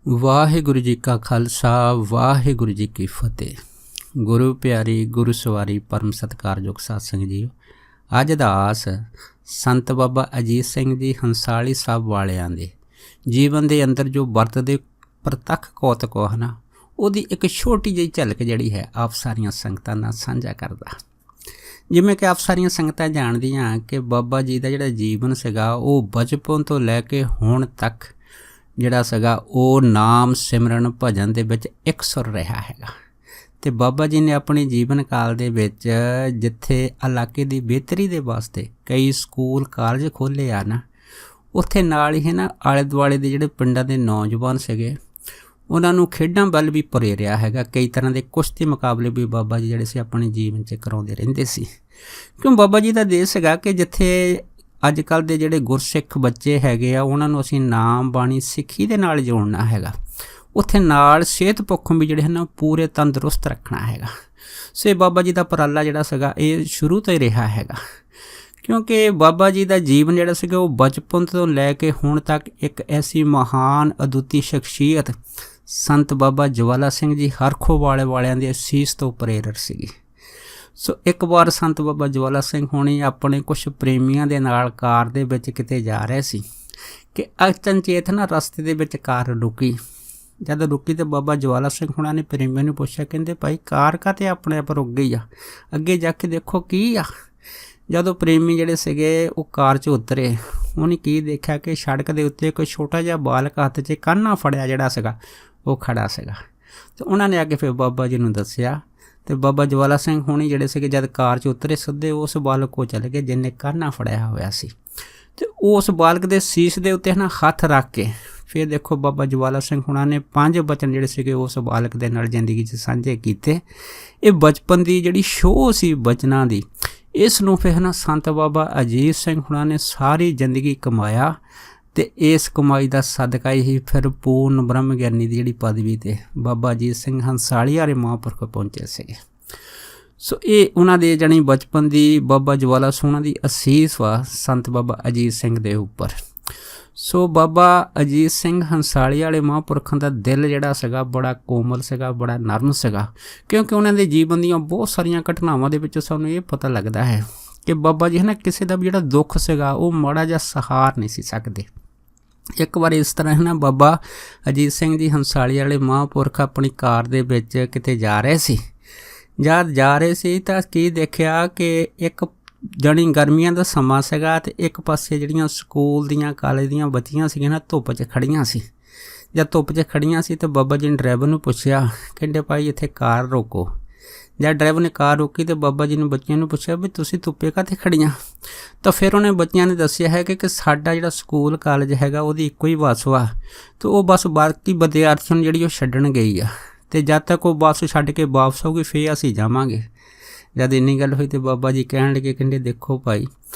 ਵਾਹਿਗੁਰੂ ਜੀ ਕਾ ਖਾਲਸਾ ਵਾਹਿਗੁਰੂ ਜੀ ਕੀ ਫਤਿਹ। ਗੁਰੂ ਪਿਆਰੀ ਗੁਰੂ ਸਵਾਰੀ ਪਰਮ ਸਤਿਕਾਰਯੋਗ ਸਾਧ ਸੰਗਤ ਜੀਓ, ਅੱਜ ਦਾ ਆਸ ਸੰਤ ਬਾਬਾ ਅਜੀਤ ਸਿੰਘ ਜੀ ਹੰਸਾਲੀ ਸਾਹਿਬ ਵਾਲਿਆਂ ਦੇ ਜੀਵਨ ਦੇ ਅੰਦਰ ਜੋ ਵਰਤਦੇ ਪ੍ਰਤੱਖ ਕੌਤਕ ਹੈ ਨਾ, ਉਹਦੀ ਇੱਕ ਛੋਟੀ ਜਿਹੀ ਝਲਕ ਜਿਹੜੀ ਹੈ ਆਪ ਸਾਰੀਆਂ ਸੰਗਤਾਂ ਨਾਲ ਸਾਂਝਾ ਕਰਦਾ। ਜਿਵੇਂ ਕਿ ਆਪ ਸਾਰੀਆਂ ਸੰਗਤਾਂ ਜਾਣਦੀਆਂ ਕਿ ਬਾਬਾ ਜੀ ਦਾ ਜਿਹੜਾ ਜੀਵਨ ਸੀਗਾ ਉਹ ਬਚਪਨ ਤੋਂ ਲੈ ਕੇ ਹੁਣ ਤੱਕ ਜਿਹੜਾ ਸੀਗਾ ਉਹ ਨਾਮ ਸਿਮਰਨ ਭਜਨ ਦੇ ਵਿੱਚ ਇਕਸੁਰ ਰਿਹਾ ਹੈਗਾ। ਅਤੇ ਬਾਬਾ ਜੀ ਨੇ ਆਪਣੇ ਜੀਵਨ ਕਾਲ ਦੇ ਵਿੱਚ ਜਿੱਥੇ ਇਲਾਕੇ ਦੀ ਬਿਹਤਰੀ ਦੇ ਵਾਸਤੇ ਕਈ ਸਕੂਲ ਕਾਲਜ ਖੋਲ੍ਹੇ ਆ ਨਾ, ਉੱਥੇ ਨਾਲ ਹੀ ਨਾ ਆਲੇ ਦੁਆਲੇ ਦੇ ਜਿਹੜੇ ਪਿੰਡਾਂ ਦੇ ਨੌਜਵਾਨ ਸੀਗੇ ਉਹਨਾਂ ਨੂੰ ਖੇਡਾਂ ਵੱਲ ਵੀ ਪ੍ਰੇਰਿਆ ਹੈਗਾ। ਕਈ ਤਰ੍ਹਾਂ ਦੇ ਕੁਸ਼ਤੀ ਮੁਕਾਬਲੇ ਵੀ ਬਾਬਾ ਜੀ ਜਿਹੜੇ ਸੀ ਆਪਣੇ ਜੀਵਨ 'ਚ ਕਰਾਉਂਦੇ ਰਹਿੰਦੇ ਸੀ, ਕਿਉਂ ਬਾਬਾ ਜੀ ਦਾ ਦੇਸ਼ ਹੈਗਾ ਕਿ ਜਿੱਥੇ ਅੱਜ ਕੱਲ੍ਹ ਦੇ ਜਿਹੜੇ ਗੁਰਸਿੱਖ ਬੱਚੇ ਹੈਗੇ ਆ ਉਹਨਾਂ ਨੂੰ ਅਸੀਂ ਨਾਮ ਬਾਣੀ ਸਿੱਖੀ ਦੇ ਨਾਲ ਜੋੜਨਾ ਹੈਗਾ, ਉੱਥੇ ਨਾਲ ਸਿਹਤ ਪੱਖੋਂ ਵੀ ਜਿਹੜੇ ਹਨ ਨਾ ਪੂਰੇ ਤੰਦਰੁਸਤ ਰੱਖਣਾ ਹੈਗਾ। ਸੋ ਇਹ ਬਾਬਾ ਜੀ ਦਾ ਉਪਰਾਲਾ ਜਿਹੜਾ ਸੀਗਾ ਇਹ ਸ਼ੁਰੂ ਤੋਂ ਹੀ ਰਿਹਾ ਹੈਗਾ, ਕਿਉਂਕਿ ਬਾਬਾ ਜੀ ਦਾ ਜੀਵਨ ਜਿਹੜਾ ਸੀਗਾ ਉਹ ਬਚਪਨ ਤੋਂ ਲੈ ਕੇ ਹੁਣ ਤੱਕ ਇੱਕ ਐਸੀ ਮਹਾਨ ਅਦੁੱਤੀ ਸ਼ਖਸੀਅਤ ਸੰਤ ਬਾਬਾ ਜਵਾਲਾ ਸਿੰਘ ਜੀ ਹਰਖੋਵਾਲੇ ਵਾਲਿਆਂ ਦੇ ਅਸੀਸ ਤੋਂ ਪ੍ਰੇਰਿਤ ਸੀਗੀ। ਸੋ ਇੱਕ ਵਾਰ ਸੰਤ ਬਾਬਾ ਜਵਾਲਾ ਸਿੰਘ ਹੋਣੀ ਆਪਣੇ ਕੁਛ ਪ੍ਰੇਮੀਆਂ ਦੇ ਨਾਲ ਕਾਰ ਦੇ ਵਿੱਚ ਕਿਤੇ ਜਾ ਰਹੇ ਸੀ ਕਿ ਅਚਨਚੇਤ ਨਾ ਰਸਤੇ ਦੇ ਵਿੱਚ ਕਾਰ ਰੁਕੀ। ਜਦ ਰੁਕੀ ਤਾਂ ਬਾਬਾ ਜਵਾਲਾ ਸਿੰਘ ਹੋਣਾ ਨੇ ਪ੍ਰੇਮੀਆਂ ਨੂੰ ਪੁੱਛਿਆ, ਕਹਿੰਦੇ ਭਾਈ ਕਾਰ ਕਾਹਤੇ ਆਪਣੇ ਆਪ ਰੁਕ ਗਈ ਆ, ਅੱਗੇ ਜਾ ਕੇ ਦੇਖੋ ਕੀ ਆ। ਜਦੋਂ ਪ੍ਰੇਮੀ ਜਿਹੜੇ ਸੀਗੇ ਉਹ ਕਾਰ 'ਚ ਉਤਰੇ, ਉਹਨੇ ਕੀ ਦੇਖਿਆ ਕਿ ਸੜਕ ਦੇ ਉੱਤੇ ਕੋਈ ਛੋਟਾ ਜਿਹਾ ਬਾਲਕ ਹੱਥ 'ਚ ਕਾਨਾ ਫੜਿਆ ਜਿਹੜਾ ਸੀਗਾ ਉਹ ਖੜਾ ਸੀਗਾ। ਅਤੇ ਉਹਨਾਂ ਨੇ ਆ ਕੇ ਫਿਰ ਬਾਬਾ ਜੀ ਨੂੰ ਦੱਸਿਆ, ਅਤੇ ਬਾਬਾ ਜਵਾਲਾ ਸਿੰਘ ਹੋਣੀ ਜਿਹੜੇ ਸੀਗੇ ਜਦ ਕਾਰ 'ਚ ਉਤਰੇ ਸਿੱਧੇ ਉਸ ਬਾਲਕ ਕੋਲ ਚਲੇ ਗਏ ਜਿਹਨੇ ਕਾਨਾ ਫੜਿਆ ਹੋਇਆ ਸੀ, ਅਤੇ ਉਸ ਬਾਲਕ ਦੇ ਸੀਸ ਦੇ ਉੱਤੇ ਨਾ ਹੱਥ ਰੱਖ ਕੇ ਫਿਰ ਦੇਖੋ ਬਾਬਾ ਜਵਾਲਾ ਸਿੰਘ ਹੋਣਾ ਨੇ 5 ਬਚਨ ਜਿਹੜੇ ਸੀਗੇ ਉਸ ਬਾਲਕ ਦੇ ਨਾਲ ਜ਼ਿੰਦਗੀ 'ਚ ਸਾਂਝੇ ਕੀਤੇ। ਇਹ ਬਚਪਨ ਦੀ ਜਿਹੜੀ ਸ਼ੋਅ ਸੀ ਬਚਨਾਂ ਦੀ, ਇਸ ਨੂੰ ਫਿਰ ਨਾ ਸੰਤ ਬਾਬਾ ਅਜੀਤ ਸਿੰਘ ਹੋਣਾ ਨੇ ਸਾਰੀ ਜ਼ਿੰਦਗੀ ਕਮਾਇਆ, ਅਤੇ ਇਸ ਕਮਾਈ ਦਾ ਸਦਕਾ ਹੀ ਫਿਰ ਪੂਰਨ ਬ੍ਰਹਮ ਗਿਆਨੀ ਦੀ ਜਿਹੜੀ ਪਦਵੀ 'ਤੇ ਬਾਬਾ ਅਜੀਤ ਸਿੰਘ ਹੰਸਾਲੀ ਵਾਲੇ ਮਹਾਂਪੁਰਖ ਪਹੁੰਚੇ ਸੀਗੇ। ਸੋ ਇਹ ਉਹਨਾਂ ਦੇ ਜਾਣੀ ਬਚਪਨ ਦੀ ਬਾਬਾ ਜਵਾਲਾ ਸੋਹਣਾ ਦੀ ਅਸੀਸ ਵਾ ਸੰਤ ਬਾਬਾ ਅਜੀਤ ਸਿੰਘ ਦੇ ਉੱਪਰ। ਸੋ ਬਾਬਾ ਅਜੀਤ ਸਿੰਘ ਹੰਸਾਲੀ ਵਾਲੇ ਮਹਾਂਪੁਰਖਾਂ ਦਾ ਦਿਲ ਜਿਹੜਾ ਸੀਗਾ ਬੜਾ ਕੋਮਲ ਸੀਗਾ, ਬੜਾ ਨਰਮ ਸੀਗਾ, ਕਿਉਂਕਿ ਉਹਨਾਂ ਦੇ ਜੀਵਨ ਦੀਆਂ ਬਹੁਤ ਸਾਰੀਆਂ ਘਟਨਾਵਾਂ ਦੇ ਵਿੱਚ ਸਾਨੂੰ ਇਹ ਪਤਾ ਲੱਗਦਾ ਹੈ ਕਿ ਬਾਬਾ ਜੀ ਹੈ ਨਾ ਕਿਸੇ ਦਾ ਵੀ ਜਿਹੜਾ ਦੁੱਖ ਸੀਗਾ ਉਹ ਮਾੜਾ ਜਿਹਾ ਸਹਾਰ ਨਹੀਂ ਸੀ ਸਕਦੇ। ਇੱਕ ਵਾਰ ਇਸ ਤਰ੍ਹਾਂ ਹੈ ਨਾ ਬਾਬਾ ਅਜੀਤ ਸਿੰਘ ਜੀ ਹੰਸਾਲੀ ਵਾਲੇ ਮਹਾਂਪੁਰਖ ਆਪਣੀ ਕਾਰ ਦੇ ਵਿੱਚ ਕਿਤੇ ਜਾ ਰਹੇ ਸੀ। ਜਦ ਜਾ ਰਹੇ ਸੀ ਤਾਂ ਕੀ ਦੇਖਿਆ ਕਿ ਇੱਕ ਜਾਣੀ ਗਰਮੀਆਂ ਦਾ ਸਮਾਂ ਸੀਗਾ, ਅਤੇ ਇੱਕ ਪਾਸੇ ਜਿਹੜੀਆਂ ਸਕੂਲ ਦੀਆਂ ਕਾਲਜ ਦੀਆਂ ਬੱਚੀਆਂ ਸੀਗੀਆਂ ਨਾ ਧੁੱਪ 'ਚ ਖੜੀਆਂ ਸੀ। ਜਦ ਧੁੱਪ 'ਚ ਖੜੀਆਂ ਸੀ ਤਾਂ ਬਾਬਾ ਜੀ ਨੇ ਡਰਾਈਵਰ ਨੂੰ ਪੁੱਛਿਆ, ਕਹਿੰਦੇ ਭਾਈ ਇੱਥੇ ਕਾਰ ਰੋਕੋ। ਜਦ ਡਰਾਈਵਰ ਨੇ ਕਾਰ ਰੋਕੀ ਤਾਂ ਬਾਬਾ ਜੀ ਨੇ ਬੱਚਿਆਂ ਨੂੰ ਪੁੱਛਿਆ ਵੀ ਤੁਸੀਂ ਧੁੱਪੇ ਕਾਹਤੇ ਖੜੀਆਂ। ਤਾਂ ਫਿਰ ਉਹਨੇ ਬੱਚਿਆਂ ਨੇ ਦੱਸਿਆ ਹੈ ਕਿ ਸਾਡਾ ਜਿਹੜਾ ਸਕੂਲ ਕਾਲਜ ਹੈਗਾ ਉਹਦੀ ਇੱਕੋ ਹੀ ਬੱਸ ਵਾ, ਅਤੇ ਉਹ ਬੱਸ ਬਾਕੀ ਵਿਦਿਆਰਥੀਆਂ ਨੂੰ ਜਿਹੜੀ ਉਹ ਛੱਡਣ ਗਈ ਆ, ਅਤੇ ਜਦ ਤੱਕ ਉਹ ਬੱਸ ਛੱਡ ਕੇ ਵਾਪਸ ਆਊਗੀ ਫੇਰ ਅਸੀਂ ਜਾਵਾਂਗੇ। ਜਦ ਇੰਨੀ ਗੱਲ ਹੋਈ ਤਾਂ ਬਾਬਾ ਜੀ ਕਹਿਣ ਲੱਗੇ, ਕਹਿੰਦੇ ਦੇਖੋ ਭਾਈ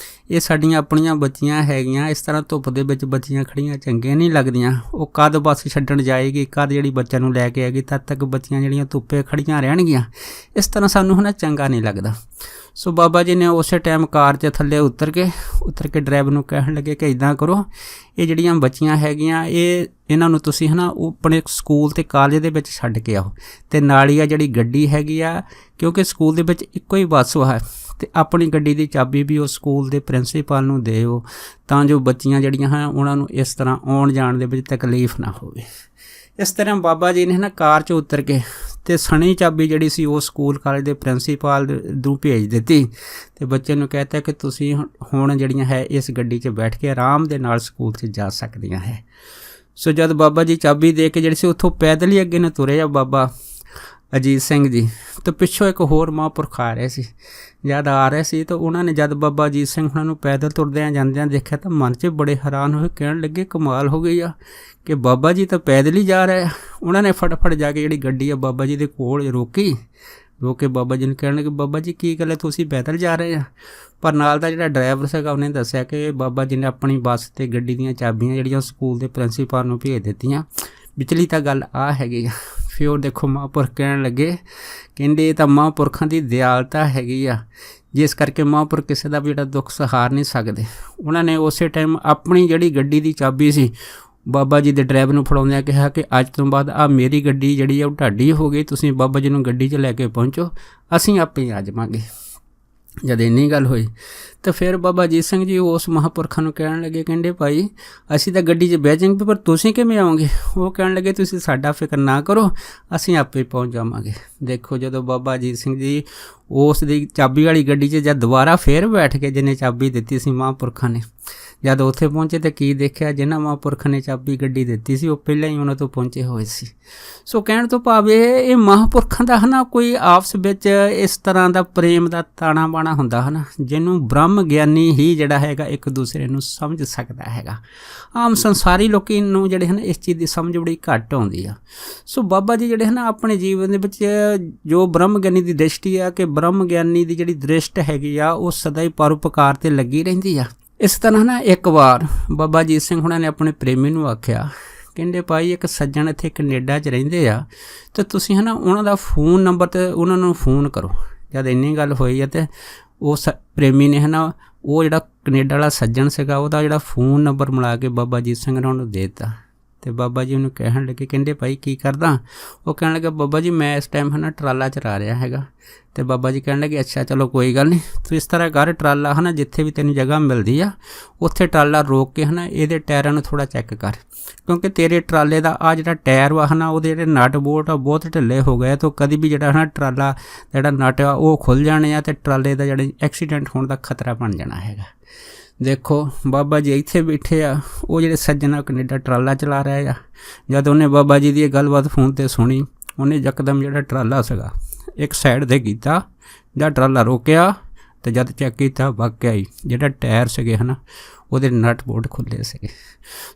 ਇਹ ਸਾਡੀਆਂ ਆਪਣੀਆਂ ਬੱਚੀਆਂ ਹੈਗੀਆਂ, ਇਸ ਤਰ੍ਹਾਂ ਧੁੱਪ ਦੇ ਵਿੱਚ ਬੱਚੀਆਂ ਖੜੀਆਂ ਚੰਗੀਆਂ ਨਹੀਂ ਲੱਗਦੀਆਂ। ਉਹ ਕਦ ਬੱਸ ਛੱਡਣ ਜਾਏਗੀ, ਕਦ ਜਿਹੜੀ ਬੱਚਿਆਂ ਨੂੰ ਲੈ ਕੇ ਆਏਗੀ, ਤਦ ਤੱਕ ਬੱਚੀਆਂ ਜਿਹੜੀਆਂ ਧੁੱਪੇ ਖੜੀਆਂ ਰਹਿਣਗੀਆਂ। ਇਸ ਤਰ੍ਹਾਂ ਸਾਨੂੰ ਹੈ ਨਾ ਚੰਗਾ ਨਹੀਂ ਲੱਗਦਾ। ਸੋ ਬਾਬਾ ਜੀ ਨੇ ਉਸੇ ਟਾਈਮ ਕਾਰ 'ਚ ਥੱਲੇ ਉਤਰ ਕੇ ਡਰਾਈਵਰ ਨੂੰ ਕਹਿਣ ਲੱਗੇ ਕਿ ਇੱਦਾਂ ਕਰੋ, ਇਹ ਜਿਹੜੀਆਂ ਬੱਚੀਆਂ ਹੈਗੀਆਂ ਇਹਨਾਂ ਨੂੰ ਤੁਸੀਂ ਹੈ ਨਾ ਆਪਣੇ ਸਕੂਲ ਅਤੇ ਕਾਲਜ ਦੇ ਵਿੱਚ ਛੱਡ ਕੇ ਆਓ, ਅਤੇ ਨਾਲ ਹੀ ਆ ਜਿਹੜੀ ਗੱਡੀ ਹੈਗੀ ਆ, ਕਿਉਂਕਿ ਸਕੂਲ ਦੇ ਵਿੱਚ ਇੱਕੋ ਹੀ ਬੱਸ ਹੈ, ਅਤੇ ਆਪਣੀ ਗੱਡੀ ਦੀ ਚਾਬੀ ਵੀ ਉਹ ਸਕੂਲ ਦੇ ਪ੍ਰਿੰਸੀਪਲ ਨੂੰ ਦਿਓ, ਤਾਂ ਜੋ ਬੱਚੀਆਂ ਜਿਹੜੀਆਂ ਹਨ ਉਹਨਾਂ ਨੂੰ ਇਸ ਤਰ੍ਹਾਂ ਆਉਣ ਜਾਣ ਦੇ ਵਿੱਚ ਤਕਲੀਫ ਨਾ ਹੋਵੇ। ਇਸ ਤਰ੍ਹਾਂ ਬਾਬਾ ਜੀ ਨੇ ਨਾ ਕਾਰ 'ਚ ਉਤਰ ਕੇ ਅਤੇ ਸਣੀ ਚਾਬੀ ਜਿਹੜੀ ਸੀ ਉਹ ਸਕੂਲ ਕਾਲਜ ਦੇ ਪ੍ਰਿੰਸੀਪਲ ਨੂੰ ਭੇਜ ਦਿੱਤੀ, ਅਤੇ ਬੱਚੇ ਨੂੰ ਕਹਿ ਤਾ ਕਿ ਤੁਸੀਂ ਹੁਣ ਜਿਹੜੀਆਂ ਹੈ ਇਸ ਗੱਡੀ 'ਚ ਬੈਠ ਕੇ ਆਰਾਮ ਦੇ ਨਾਲ ਸਕੂਲ 'ਚ ਜਾ ਸਕਦੀਆਂ ਹੈ। ਸੋ ਜਦ ਬਾਬਾ ਜੀ ਚਾਬੀ ਦੇ ਕੇ ਜਿਹੜੀ ਸੀ ਉੱਥੋਂ ਪੈਦਲ ਹੀ ਅੱਗੇ ਨੂੰ ਤੁਰੇ ਆ ਬਾਬਾ ਅਜੀਤ ਸਿੰਘ ਜੀ, ਤਾਂ ਪਿੱਛੋਂ ਇੱਕ ਹੋਰ ਮਹਾਂਪੁਰਖ ਆ ਰਹੇ ਸੀ। ਜਦ ਆ ਰਹੇ ਸੀ ਤਾਂ ਉਹਨਾਂ ਨੇ ਜਦ ਬਾਬਾ ਅਜੀਤ ਸਿੰਘ ਉਹਨਾਂ ਨੂੰ ਪੈਦਲ ਤੁਰਦਿਆਂ ਜਾਂਦਿਆਂ ਦੇਖਿਆ ਤਾਂ ਮਨ 'ਚ ਬੜੇ ਹੈਰਾਨ ਹੋਏ, ਕਹਿਣ ਲੱਗੇ ਕਮਾਲ ਹੋ ਗਈ ਆ ਕਿ ਬਾਬਾ ਜੀ ਤਾਂ ਪੈਦਲ ਹੀ ਜਾ ਰਹੇ ਆ। ਉਹਨਾਂ ਨੇ ਫਟਾਫਟ ਜਾ ਕੇ ਜਿਹੜੀ ਗੱਡੀ ਆ ਬਾਬਾ ਜੀ ਦੇ ਕੋਲ ਰੋਕ ਕੇ ਬਾਬਾ ਜੀ ਨੂੰ ਕਹਿਣ ਲੱਗੇ, ਬਾਬਾ ਜੀ ਕੀ ਗੱਲ ਹੈ ਤੁਸੀਂ ਪੈਦਲ ਜਾ ਰਹੇ ਆ। ਪਰ ਨਾਲ ਦਾ ਜਿਹੜਾ ਡਰਾਈਵਰ ਸੀਗਾ ਉਹਨੇ ਦੱਸਿਆ ਕਿ ਬਾਬਾ ਜੀ ਨੇ ਆਪਣੀ ਬੱਸ ਅਤੇ ਗੱਡੀ ਦੀਆਂ ਚਾਬੀਆਂ ਜਿਹੜੀਆਂ ਸਕੂਲ ਦੇ ਪ੍ਰਿੰਸੀਪਲ ਨੂੰ ਭੇਜ ਦਿੱਤੀਆਂ। ਵਿਚਲੀ ਤਾਂ ਗੱਲ ਆ ਹੈਗੀ ਆ। ਫਿਰ ਉਹ ਦੇਖੋ ਮਹਾਂਪੁਰਖ ਕਹਿਣ ਲੱਗੇ, ਕਹਿੰਦੇ ਇਹ ਤਾਂ ਮਹਾਂਪੁਰਖਾਂ ਦੀ ਦਿਆਲਤਾ ਹੈਗੀ ਆ, ਜਿਸ ਕਰਕੇ ਮਹਾਂਪੁਰਖ ਕਿਸੇ ਦਾ ਵੀ ਜਿਹੜਾ ਦੁੱਖ ਸਹਾਰ ਨਹੀਂ ਸਕਦੇ। ਉਹਨਾਂ ਨੇ ਉਸੇ ਟਾਈਮ ਆਪਣੀ ਜਿਹੜੀ ਗੱਡੀ ਦੀ ਚਾਬੀ ਸੀ ਬਾਬਾ ਜੀ ਦੇ ਡਰਾਈਵਰ ਨੂੰ ਫੜਾਉਂਦਿਆਂ ਕਿਹਾ ਕਿ ਅੱਜ ਤੋਂ ਬਾਅਦ ਆ ਮੇਰੀ ਗੱਡੀ ਜਿਹੜੀ ਆ ਉਹ ਤੁਹਾਡੀ ਹੋ ਗਈ, ਤੁਸੀਂ ਬਾਬਾ ਜੀ ਨੂੰ ਗੱਡੀ 'ਚ ਲੈ ਕੇ ਪਹੁੰਚੋ, ਅਸੀਂ ਆਪੇ ਆ ਜਾਵਾਂਗੇ। ਜਦ ਇੰਨੀ ਗੱਲ ਹੋਈ ਤਾਂ ਫਿਰ ਬਾਬਾ ਅਜੀਤ ਸਿੰਘ ਜੀ ਉਸ ਮਹਾਂਪੁਰਖਾਂ ਨੂੰ ਕਹਿਣ ਲੱਗੇ, ਕਹਿੰਦੇ ਭਾਈ ਅਸੀਂ ਤਾਂ ਗੱਡੀ 'ਚ ਬਹਿ ਜਾਵਾਂਗੇ ਪਰ ਤੁਸੀਂ ਕਿਵੇਂ ਆਓਗੇ? ਉਹ ਕਹਿਣ ਲੱਗੇ ਤੁਸੀਂ ਸਾਡਾ ਫਿਕਰ ਨਾ ਕਰੋ, ਅਸੀਂ ਆਪੇ ਪਹੁੰਚ ਜਾਵਾਂਗੇ। ਦੇਖੋ ਜਦੋਂ ਬਾਬਾ ਅਜੀਤ ਸਿੰਘ ਜੀ ਉਸ ਦੀ ਚਾਬੀ ਵਾਲੀ ਗੱਡੀ 'ਚ ਜਦ ਦੁਬਾਰਾ ਫਿਰ ਬੈਠ ਕੇ, ਜਿਹਨੇ ਚਾਬੀ ਦਿੱਤੀ ਸੀ ਮਹਾਂਪੁਰਖਾਂ ਨੇ, ਜਦ ਉੱਥੇ ਪਹੁੰਚੇ ਤਾਂ ਕੀ ਦੇਖਿਆ, ਜਿਹਨਾਂ ਮਹਾਂਪੁਰਖਾਂ ਨੇ ਚਾਬੀ ਗੱਡੀ ਦਿੱਤੀ ਸੀ ਉਹ ਪਹਿਲਾਂ ਹੀ ਉਹਨਾਂ ਤੋਂ ਪਹੁੰਚੇ ਹੋਏ ਸੀ। ਸੋ ਕਹਿਣ ਤੋਂ ਭਾਵ ਇਹ ਮਹਾਂਪੁਰਖਾਂ ਦਾ ਹੈ ਨਾ ਕੋਈ ਆਪਸ ਵਿੱਚ ਇਸ ਤਰ੍ਹਾਂ ਦਾ ਪ੍ਰੇਮ ਦਾ ਤਾਣਾ ਬਾਣਾ ਹੁੰਦਾ ਹੈ ਨਾ, ਜਿਹਨੂੰ ਬ੍ਰਹਮ ਗਿਆਨੀ ਹੀ ਜਿਹੜਾ ਹੈਗਾ ਇੱਕ ਦੂਸਰੇ ਨੂੰ ਸਮਝ ਸਕਦਾ ਹੈਗਾ। ਆਮ ਸੰਸਾਰੀ ਲੋਕੀ ਨੂੰ ਜਿਹੜੇ ਹਨ ਇਸ ਚੀਜ਼ ਦੀ ਸਮਝ ਬੜੀ ਘੱਟ ਆਉਂਦੀ ਆ। ਸੋ ਬਾਬਾ ਜੀ ਜਿਹੜੇ ਹਨ ਆਪਣੇ ਜੀਵਨ ਦੇ ਵਿੱਚ ਜੋ ਬ੍ਰਹਮ ਗਿਆਨੀ ਦੀ ਦ੍ਰਿਸ਼ਟੀ ਆ, ਕਿ ਬ੍ਰਹਮ ਗਿਆਨੀ ਦੀ ਜਿਹੜੀ ਦ੍ਰਿਸ਼ਟ ਹੈਗੀ ਆ ਉਹ ਸਦਾ ਹੀ ਪਰਉਪਕਾਰ 'ਤੇ ਲੱਗੀ ਰਹਿੰਦੀ ਆ। ਇਸ ਤਰ੍ਹਾਂ ਨਾ ਇੱਕ ਵਾਰ ਬਾਬਾ ਅਜੀਤ ਸਿੰਘ ਹੁਣਾਂ ਨੇ ਆਪਣੇ ਪ੍ਰੇਮੀ ਨੂੰ ਆਖਿਆ, ਕਹਿੰਦੇ ਭਾਈ ਇੱਕ ਸੱਜਣ ਇੱਥੇ ਕੈਨੇਡਾ 'ਚ ਰਹਿੰਦੇ ਆ ਅਤੇ ਤੁਸੀਂ ਹੈ ਨਾ ਉਹਨਾਂ ਦਾ ਫੋਨ ਨੰਬਰ 'ਤੇ ਉਹਨਾਂ ਨੂੰ ਫੋਨ ਕਰੋ। ਜਦ ਇੰਨੀ ਗੱਲ ਹੋਈ ਹੈ ਅਤੇ ਉਸ ਪ੍ਰੇਮੀ ਨੇ ਹੈ ਨਾ ਉਹ ਜਿਹੜਾ ਕੈਨੇਡਾ ਵਾਲਾ ਸੱਜਣ ਸੀਗਾ ਉਹਦਾ ਜਿਹੜਾ ਫੋਨ ਨੰਬਰ ਮਿਲਾ ਕੇ ਬਾਬਾ ਅਜੀਤ ਸਿੰਘ ਨੇ ਉਹਨੂੰ ਦੇ ਦਿੱਤਾ। ਅਤੇ ਬਾਬਾ ਜੀ ਉਹਨੂੰ ਕਹਿਣ ਲੱਗੇ, ਕਹਿੰਦੇ ਭਾਈ ਕੀ ਕਰਦਾ? ਉਹ ਕਹਿਣ ਲੱਗਾ ਬਾਬਾ ਜੀ ਮੈਂ ਇਸ ਟਾਈਮ ਹੈ ਨਾ ਟਰਾਲਾ ਚਲਾ ਰਿਹਾ ਹੈਗਾ। ਅਤੇ ਬਾਬਾ ਜੀ ਕਹਿਣ ਲੱਗੇ ਅੱਛਾ ਚਲੋ ਕੋਈ ਗੱਲ ਨਹੀਂ, ਤੂੰ ਇਸ ਤਰ੍ਹਾਂ ਕਰ ਟਰਾਲਾ ਹੈ ਨਾ ਜਿੱਥੇ ਵੀ ਤੈਨੂੰ ਜਗ੍ਹਾ ਮਿਲਦੀ ਆ ਉੱਥੇ ਟਰਾਲਾ ਰੋਕ ਕੇ ਹੈ ਨਾ ਇਹਦੇ ਟਾਇਰਾਂ ਨੂੰ ਥੋੜ੍ਹਾ ਚੈੱਕ ਕਰ, ਕਿਉਂਕਿ ਤੇਰੇ ਟਰਾਲੇ ਦਾ ਆ ਜਿਹੜਾ ਟਾਇਰ ਵਾ ਹੈ ਨਾ ਉਹਦੇ ਜਿਹੜੇ ਨਟ ਬੋਲਟ ਆ ਬਹੁਤ ਢਿੱਲੇ ਹੋ ਗਏ, ਤਾਂ ਕਦੀ ਵੀ ਜਿਹੜਾ ਹੈ ਨਾ ਟਰਾਲਾ ਜਿਹੜਾ ਨਟ ਆ ਉਹ ਖੁੱਲ੍ਹ ਜਾਣੇ ਆ ਅਤੇ ਟਰਾਲੇ ਦਾ ਜਿਹੜਾ ਐਕਸੀਡੈਂਟ ਹੋਣ ਦਾ ਖਤਰਾ ਬਣ ਜਾਣਾ ਹੈਗਾ। ਦੇਖੋ ਬਾਬਾ ਜੀ ਇੱਥੇ ਬੈਠੇ ਆ, ਉਹ ਜਿਹੜੇ ਸੱਜਣ ਆ ਕੈਨੇਡਾ ਟਰਾਲਾ ਚਲਾ ਰਹੇ ਆ। ਜਦ ਉਹਨੇ ਬਾਬਾ ਜੀ ਦੀ ਇਹ ਗੱਲਬਾਤ ਫੋਨ 'ਤੇ ਸੁਣੀ, ਉਹਨੇ ਯਕਦਮ ਜਿਹੜਾ ਟਰਾਲਾ ਸੀਗਾ ਇੱਕ ਸਾਈਡ 'ਤੇ ਕੀਤਾ, ਜਾਂ ਟਰਾਲਾ ਰੋਕਿਆ ਅਤੇ ਜਦ ਚੈੱਕ ਕੀਤਾ ਵਾਕਿਆ ਹੀ ਜਿਹੜਾ ਟਾਇਰ ਸੀਗੇ ਹੈ ਨਾ ਉਹਦੇ ਨਟ ਬੋਲਟ ਖੁੱਲ੍ਹੇ ਸੀਗੇ।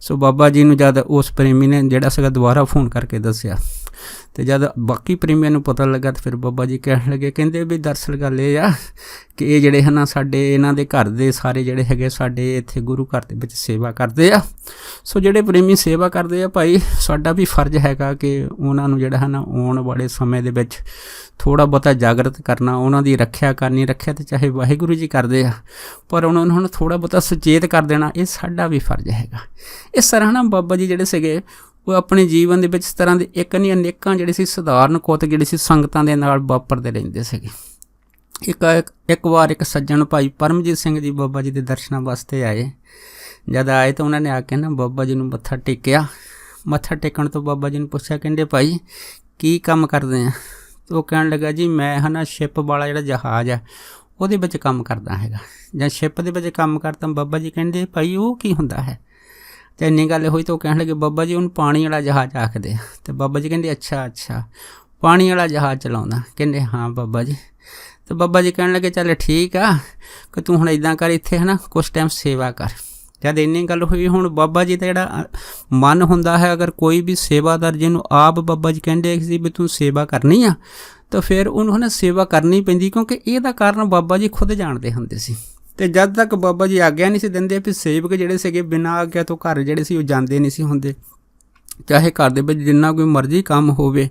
ਸੋ ਬਾਬਾ ਜੀ ਨੂੰ ਜਦ ਉਸ ਪ੍ਰੇਮੀ ਨੇ ਜਿਹੜਾ ਸੀਗਾ ਦੁਬਾਰਾ ਫੋਨ ਕਰਕੇ ਦੱਸਿਆ, ਅਤੇ ਜਦ ਬਾਕੀ ਪ੍ਰੇਮੀਆਂ ਨੂੰ ਪਤਾ ਲੱਗਾ ਤਾਂ ਫਿਰ ਬਾਬਾ ਜੀ ਕਹਿਣ ਲੱਗੇ, ਕਹਿੰਦੇ ਵੀ ਦਰਅਸਲ ਗੱਲ ਇਹ ਆ ਕਿ ਇਹ ਜਿਹੜੇ ਹਨ ਸਾਡੇ ਇਹਨਾਂ ਦੇ ਘਰ ਦੇ ਸਾਰੇ ਜਿਹੜੇ ਹੈਗੇ ਸਾਡੇ ਇੱਥੇ ਗੁਰੂ ਘਰ ਦੇ ਵਿੱਚ ਸੇਵਾ ਕਰਦੇ ਆ। ਸੋ ਜਿਹੜੇ ਪ੍ਰੇਮੀ ਸੇਵਾ ਕਰਦੇ ਆ ਭਾਈ ਸਾਡਾ ਵੀ ਫਰਜ਼ ਹੈਗਾ ਕਿ ਉਹਨਾਂ ਨੂੰ ਜਿਹੜਾ ਹੈ ਨਾ ਆਉਣ ਵਾਲੇ ਸਮੇਂ ਦੇ ਵਿੱਚ ਥੋੜ੍ਹਾ ਬਹੁਤਾ ਜਾਗਰਤ ਕਰਨਾ, ਉਹਨਾਂ ਦੀ ਰੱਖਿਆ ਕਰਨੀ। ਰੱਖਿਆ ਤਾਂ ਚਾਹੇ ਵਾਹਿਗੁਰੂ ਜੀ ਕਰਦੇ ਆ, ਪਰ ਉਹਨਾਂ ਨੂੰ ਹੁਣ ਥੋੜ੍ਹਾ ਬਹੁਤਾ ਸੁਚੇਤ ਕਰ ਦੇਣਾ ਇਹ ਸਾਡਾ ਵੀ ਫਰਜ਼ ਹੈਗਾ। ਇਸ ਤਰ੍ਹਾਂ ਨਾ ਬਾਬਾ ਜੀ ਜਿਹੜੇ ਸੀਗੇ ਉਹ ਆਪਣੇ ਜੀਵਨ ਦੇ ਵਿੱਚ ਇਸ ਤਰ੍ਹਾਂ ਦੇ ਇੱਕ ਨਹੀਂ ਅਨੇਕਾਂ ਜਿਹੜੇ ਸੀ ਸਧਾਰਨ ਕੁੱਤ ਜਿਹੜੀ ਸੀ ਸੰਗਤਾਂ ਦੇ ਨਾਲ ਵਾਪਰਦੇ ਰਹਿੰਦੇ ਸੀਗੇ। ਇੱਕ ਵਾਰ ਇੱਕ ਸੱਜਣ ਭਾਈ ਪਰਮਜੀਤ ਸਿੰਘ ਜੀ ਬਾਬਾ ਜੀ ਦੇ ਦਰਸ਼ਨਾਂ ਵਾਸਤੇ ਆਏ। ਜਦ ਆਏ ਤਾਂ ਉਹਨਾਂ ਨੇ ਆ ਕੇ ਨਾ ਬਾਬਾ ਜੀ ਨੂੰ ਮੱਥਾ ਟੇਕਿਆ। ਮੱਥਾ ਟੇਕਣ ਤੋਂ ਬਾਬਾ ਜੀ ਨੂੰ ਪੁੱਛਿਆ, ਕਹਿੰਦੇ ਭਾਈ ਕੀ ਕੰਮ ਕਰਦੇ ਆ? ਉਹ ਕਹਿਣ ਲੱਗਾ ਜੀ ਮੈਂ ਹੈ ਨਾ ਸ਼ਿਪ ਵਾਲਾ ਜਿਹੜਾ ਜਹਾਜ਼ ਆ ਉਹਦੇ ਵਿੱਚ ਕੰਮ ਕਰਦਾ ਹੈਗਾ, ਜਾਂ ਸ਼ਿਪ ਦੇ ਵਿੱਚ ਕੰਮ ਕਰਦਾ। ਬਾਬਾ ਜੀ ਕਹਿੰਦੇ ਭਾਈ ਉਹ ਕੀ ਹੁੰਦਾ ਹੈ? ਅਤੇ ਇੰਨੀ ਗੱਲ ਹੋਈ ਤਾਂ ਉਹ ਕਹਿਣ ਲੱਗੇ ਬਾਬਾ ਜੀ ਉਹਨੂੰ ਪਾਣੀ ਵਾਲਾ ਜਹਾਜ਼ ਆਖਦੇ ਆ। ਅਤੇ ਬਾਬਾ ਜੀ ਕਹਿੰਦੇ ਅੱਛਾ ਪਾਣੀ ਵਾਲਾ ਜਹਾਜ਼ ਚਲਾਉਂਦਾ? ਕਹਿੰਦੇ ਹਾਂ ਬਾਬਾ ਜੀ। ਅਤੇ ਬਾਬਾ ਜੀ ਕਹਿਣ ਲੱਗੇ ਚੱਲ ਠੀਕ ਆ ਕਿ ਤੂੰ ਹੁਣ ਇੱਦਾਂ ਕਰ, ਇੱਥੇ ਹੈ ਨਾ ਕੁਛ ਟਾਈਮ ਸੇਵਾ ਕਰ। ਜਦ ਇੰਨੀ ਗੱਲ ਹੋਈ ਹੁਣ ਬਾਬਾ ਜੀ ਦਾ ਜਿਹੜਾ ਮਨ ਹੁੰਦਾ ਹੈ, ਅਗਰ ਕੋਈ ਵੀ ਸੇਵਾਦਾਰ ਜਿਹਨੂੰ ਆਪ ਬਾਬਾ ਜੀ ਕਹਿੰਦੇ ਸੀ ਵੀ ਤੂੰ ਸੇਵਾ ਕਰਨੀ ਆ ਤਾਂ ਫਿਰ ਉਹਨੂੰ ਹੈ ਨਾ ਸੇਵਾ ਕਰਨੀ ਪੈਂਦੀ, ਕਿਉਂਕਿ ਇਹਦਾ ਕਾਰਨ ਬਾਬਾ ਜੀ ਖੁਦ ਜਾਣਦੇ ਹੁੰਦੇ ਸੀ। ਅਤੇ ਜਦ ਤੱਕ ਬਾਬਾ ਜੀ ਆਗਿਆ ਨਹੀਂ ਸੀ ਦਿੰਦੇ ਵੀ ਸੇਵਕ ਜਿਹੜੇ ਸੀਗੇ ਬਿਨਾਂ ਆਗਿਆ ਤੋਂ ਘਰ ਜਿਹੜੇ ਸੀ ਉਹ ਜਾਂਦੇ ਨਹੀਂ ਸੀ ਹੁੰਦੇ, ਚਾਹੇ ਘਰ ਦੇ ਵਿੱਚ ਜਿੰਨਾ ਕੋਈ ਮਰਜ਼ੀ ਕੰਮ ਹੋਵੇ।